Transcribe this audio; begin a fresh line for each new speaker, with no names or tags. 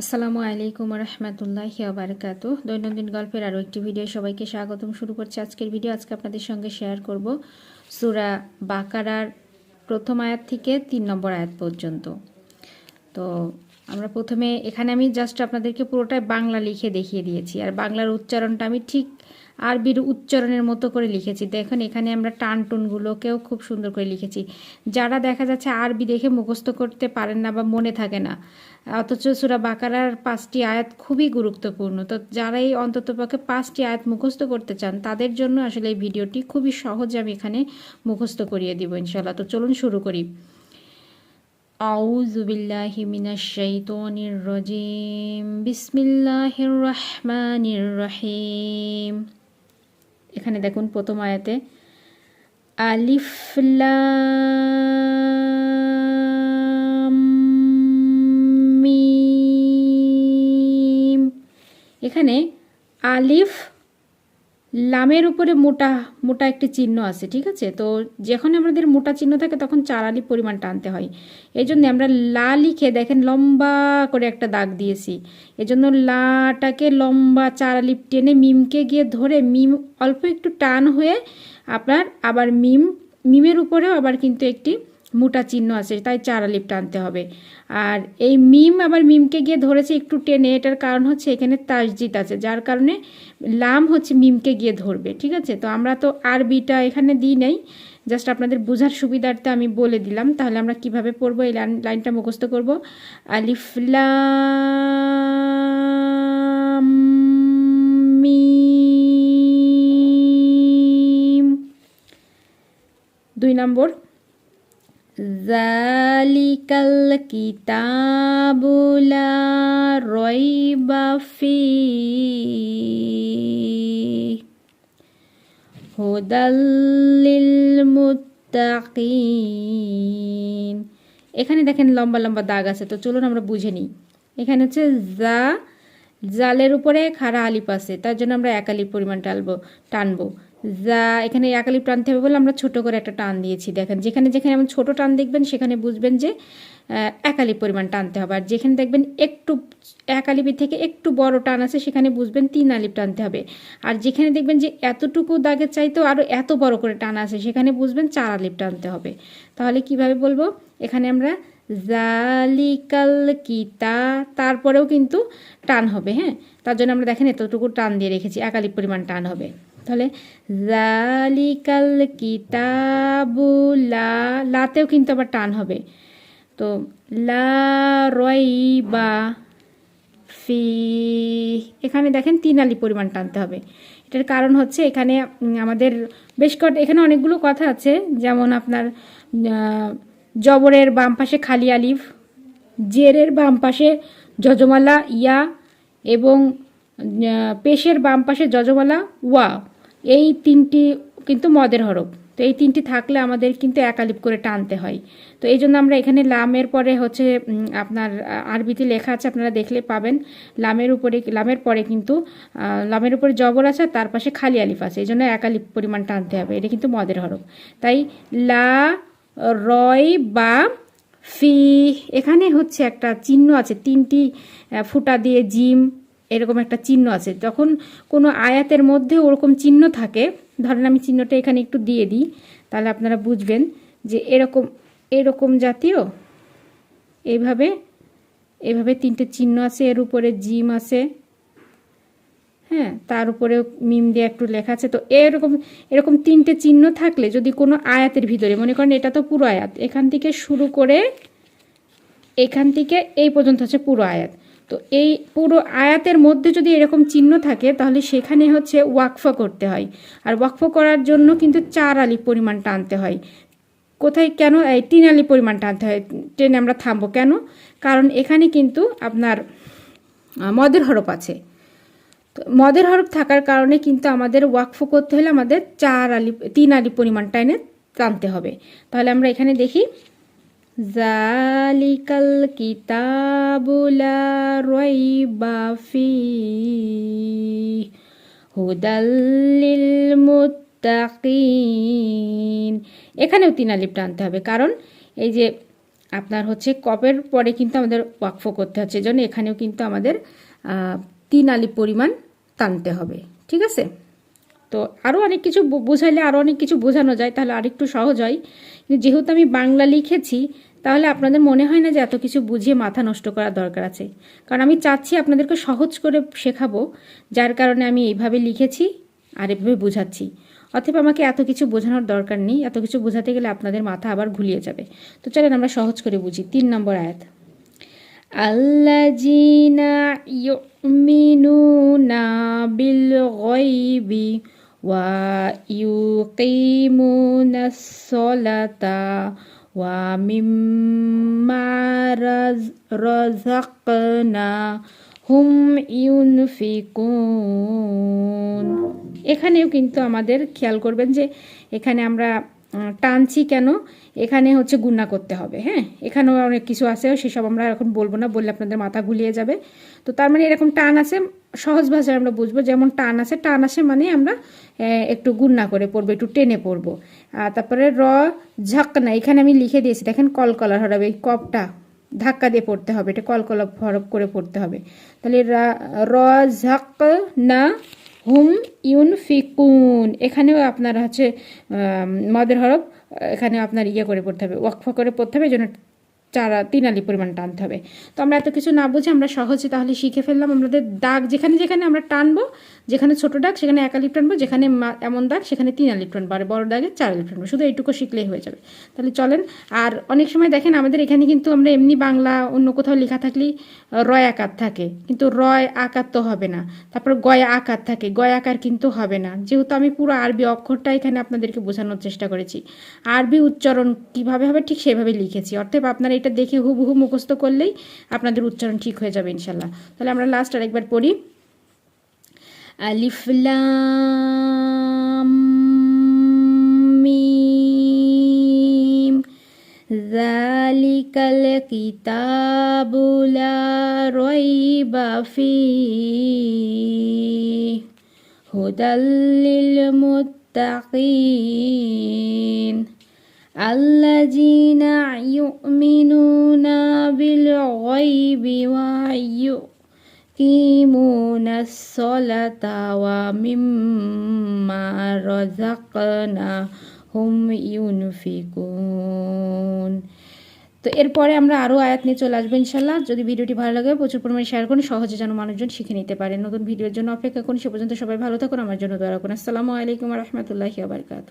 আসসালামু আলাইকুম রহমতুল্লাহি ওয়া বারাকাতুহু। দৈনন্দিন গল্পের আরও একটি ভিডিও সবাইকে স্বাগতম। শুরু করছি আজকের ভিডিও। আজকে আপনাদের সঙ্গে শেয়ার করব সূরা বাকারার প্রথম আয়াত থেকে 3 নম্বর আয়াত পর্যন্ত। তো আমরা প্রথমে এখানে আমি জাস্ট আপনাদেরকে পুরোটাই বাংলা লিখে দেখিয়ে দিয়েছি, আর বাংলার উচ্চারণটা আমি ঠিক আরবির উচ্চারণের মতো করে লিখেছি। দেখুন এখানে আমরা টান টুনগুলোকেও খুব সুন্দর করে লিখেছি। যারা দেখা যাচ্ছে আরবি দেখে মুখস্থ করতে পারেন না বা মনে থাকে না, অথচ সূরা বাকারার 5টি আয়াত খুবই গুরুত্বপূর্ণ, তো যারাই অন্ততপক্ষে 5টি আয়াত মুখস্থ করতে চান তাদের জন্য আসলে এই ভিডিওটি খুবই সহজে আমি এখানে মুখস্থ করিয়ে দিব ইনশাআল্লাহ। তো চলুন শুরু করি। আউযু বিল্লাহি মিনাশ শাইতানির রাজিম, বিসমিল্লাহির রহমানির রহিম। এখানে দেখুন প্রথম আয়াতে আলিফ লাম মিম। এখানে আলিফ লামের উপরে মোটা মোটা একটি চিহ্ন আছে, ঠিক আছে। তো যখন আমাদের মোটা চিহ্ন থাকে তখন 4 আলিফ পরিমাণ টানতে হয়। এই জন্য আমরা লা লিখে দেখেন লম্বা করে একটা দাগ দিয়েছি। এজন্য লাটাকে লম্বা 4 আলিফ টেনে মিমকে গিয়ে ধরে মিম অল্প একটু টান হয়ে আপনার আবার মিমের উপরেও আবার কিন্তু একটি মোটা চিহ্ন আছে, তাই 4 আলিফ টানতে হবে। আর এই মিম আবার মিমকে গিয়ে ধরেছে একটু টেনে, এটার কারণ হচ্ছে এখানে তাসজিদ আছে, যার কারণে লাম হচ্ছে মিমকে গিয়ে ধরবে, ঠিক আছে। তো আমরা তো আরবিটা এখানে দিই নাই, জাস্ট আপনাদের বোঝার সুবিধার্থে আমি বলে দিলাম। তাহলে আমরা কিভাবে পড়বো, এই লাইনটা মুখস্থ করব। আলিফ লাম মিম। 2 নম্বর যালিকাল কিতাবু লা রাইবা ফীহি হুদাল লিল মুত্তাকিন। এখানে দেখেন লম্বা লম্বা দাগ আছে, তো চলুন আমরা বুঝে নিই। এখানে হচ্ছে জালের উপরে খাড়া আলিফ আছে, তার জন্য আমরা 1 আলিফ পরিমাণ টানবো। যা এখানে 1 আলিফ টানতে হবে বলে আমরা ছোট করে একটা টান দিয়েছি। দেখেন যেখানে যেখানে এমন ছোট টান দেখবেন সেখানে বুঝবেন যে 1 আলিফ পরিমাণ টানতে হবে, আর যেখানে দেখবেন একটু 1 আলিফের থেকে একটু বড় টান আছে সেখানে বুঝবেন 3 আলিফ টানতে হবে, আর যেখানে দেখবেন যে এতটুকু দাগের চাইতেও আরও এত বড় করে টান আছে সেখানে বুঝবেন 4 আলিফ টানতে হবে। তাহলে কিভাবে বলবো, এখানে আমরা জালিকাল কিতা, তারপরেও কিন্তু টান হবে, হ্যাঁ। তার জন্য আমরা দেখেন এতটুকু টান দিয়ে রেখেছি, 1 আলিফ পরিমাণ টান হবে। তাহলে জালিকাল কিতাবু লাতেও কিন্তু আবার টান হবে। তো লা রাইবা ফি, এখানে দেখেন 3 আলিফ পরিমাণ টানতে হবে। এটার কারণ হচ্ছে এখানে আমাদের এখানে অনেকগুলো কথা আছে, যেমন আপনার জবরের বাম পাশে খালি আলিফ, জেরের বাম পাশে যজমালা ইয়া, এবং পেশের বাম পাশে যজমালা ওয়া, এই 3টি কিন্তু মদের হরফ। তো এই 3টি থাকলে আমাদের কিন্তু 1 আলিফ করে টানতে হয়। তো এই জন্য আমরা এখানে লামের পরে হচ্ছে আপনার আরবিতে লেখা আছে, আপনারা দেখলে পাবেন লামের পরে কিন্তু লামের উপরে জবর আছে, তার পাশে খালি আলিফ আছে, এই জন্য 1 আলিফ পরিমাণ টানতে হবে। এটা কিন্তু মদের হরফ, তাই লা রয় বা ফি। এখানে হচ্ছে একটা চিহ্ন আছে, 3টি ফুটা দিয়ে জিম এরকম একটা চিহ্ন আছে। যখন কোনো আয়াতের মধ্যে ওরকম চিহ্ন থাকে, ধরেন আমি চিহ্নটা এখানে একটু দিয়ে দিই, তাহলে আপনারা বুঝবেন যে এরকম জাতীয় এইভাবে 3টে চিহ্ন আছে, এর উপরে জিম আছে, হ্যাঁ, তার উপরে মিম দিয়ে একটু লেখা আছে। তো এরকম 3টে চিহ্ন থাকলে যদি কোনো আয়াতের ভিতরে, মনে করেন এটা তো পুরো আয়াত, এখান থেকে শুরু করে এখান থেকে এই পর্যন্ত হচ্ছে পুরো আয়াত, তো এই পুরো আয়াতের মধ্যে যদি এরকম চিহ্ন থাকে তাহলে সেখানে হচ্ছে ওয়াকফা করতে হয়, আর ওয়াকফা করার জন্য কিন্তু 4 আলিফ পরিমাণ টানতে হয়। কোথায় কেন 3 আলিফ পরিমাণ টানতে হয়, টেনে আমরা থামবো কেন, কারণ এখানে কিন্তু আপনার মদের হরফ আছে। তো মদের হরফ থাকার কারণে কিন্তু আমাদের ওয়াকফ করতে হলে আমাদের 3 আলিফ পরিমাণ টানতে হবে। তাহলে আমরা এখানে দেখি জালিকাল কিতাবু লা রাইবা ফীহি হুদাল লিল মুত্তাকিন। এখানেও 3 আলিফ টানতে হবে, কারণ এই যে আপনার হচ্ছে কপের পরে কিন্তু আমাদের ওয়াকফ করতে হচ্ছে, এই জন্য এখানেও কিন্তু আমাদের 3 আলিফ পরিমাণ টানতে হবে। ঠিক আছে, তো আরও অনেক কিছু বোঝাইলে আরও অনেক কিছু বোঝানো যায়, তাহলে আরেকটু সহজ হয়। কিন্তু যেহেতু আমি বাংলা লিখেছি, তাহলে আপনাদের মনে হয় না যে এত কিছু বুঝিয়ে মাথা নষ্ট করার দরকার আছে, কারণ আমি চাচ্ছি আপনাদেরকে সহজ করে শেখাবো, যার কারণে আমি এইভাবে লিখেছি আর এভাবে বোঝাচ্ছি। অথবা আমাকে এত কিছু বোঝানোর দরকার নেই, এত কিছু বোঝাতে গেলে আপনাদের মাথা আবার ঘুলিয়ে যাবে। তো চলেন আমরা সহজ করে বুঝি। 3 নম্বর আয়াত, আল্লাযীনা ইউমিনুনা বিল গায়বি ওয়া ইউকিমুনাস সালাতা ওয়া মিম্মা রাযাকনাহুম ইউনফিকুন। এখানেও কিন্তু আমাদের খেয়াল করবেন যে এখানে আমরা টানছি কেন, এখানে হচ্ছে গুণা করতে হবে। হ্যাঁ, এখানেও অনেক কিছু আছে, সেসব আমরা এখন বলবো না, বললে আপনাদের মাথা গুলিয়ে যাবে। তো তার মানে এরকম টান আছে, সহজ ভাষায় আমরা বুঝবো, যেমন টান আছে, টান আসে মানে আমরা একটু গুণা করে পড়বো, একটু টেনে পড়বো। তারপরে ঝাক্কানা, এখানে আমি লিখে দিয়েছি, দেখেন কলকলার হরফ, এই কপটা ধাক্কা দিয়ে পড়তে হবে, এটা কলকলা হরফ করে পড়তে হবে। তাহলে ঝাক্কানা হুম ইউনফিকুন, এখানেও আপনার হচ্ছে মদের হরফ, এখানে আপনার ইয়ে করে পড়তে হবে, ওয়াকফ করে পড়তে হবে, এই জন্য 3 আলিফ পরিমাণ টানতে হবে। তো আমরা এত কিছু না বুঝে আমরা সহজে তাহলে শিখে ফেললাম। আমাদের দাগ যেখানে যেখানে আমরা টানবো, যেখানে ছোট দাগ সেখানে 1 আলিফ টানবো, যেখানে এমন দাগ সেখানে 3 আলিফ টানবো, আর বড় দাগে 4 আলিফ টানবো। শুধু এইটুকু শিখলেই হয়ে যাবে। তাহলে চলেন। আর অনেক সময় দেখেন আমাদের এখানে কিন্তু আমরা এমনি বাংলা অন্য কোথাও লেখা থাকলেই রয় আকার থাকে, কিন্তু রয় আকার তো হবে না। তারপর গয় আকার থাকে, গয় আকার কিন্তু হবে না। যেহেতু আমি পুরো আরবি অক্ষরটা এখানে আপনাদেরকে বোঝানোর চেষ্টা করেছি, আরবি উচ্চারণ কীভাবে হবে ঠিক সেভাবে লিখেছি। অর্থাৎ আপনারা এটা দেখে হুবহু মুখস্থ করলেই আপনাদের উচ্চারণ ঠিক হয়ে যাবে ইনশাল্লাহ। তাহলে আমরা লাস্ট আরেকবার পড়ি, আলিফ লাম মিম যালিকাল কিতাবু লা রাইবা ফীহি হুদাল লিল মুত্তাকিন আল্লাযীনা ইউমিনুনা বিল গায়বি ওয়া ইউকিমুনাস সালাতা ওয়া মিম্মা রাযাকনাহুম ইউনফিকুন। তো এরপরে আমরা আরও আয়াত নিয়ে চলে আসবো ইনশাল্লাহ। যদি ভিডিওটি ভালো লাগে প্রচুর পরিমাণে শেয়ার করুন, সহজে যেন মানুষজন শিখে নিতে পারে। নতুন ভিডিওর জন্য অপেক্ষা করুন, সে পর্যন্ত সবাই ভালো থাকুন, আমার জন্য দোয়া রাখুন। আসসালামু আলাইকুম ওয়া রাহমাতুল্লাহি ওয়া বারাকাতুহু।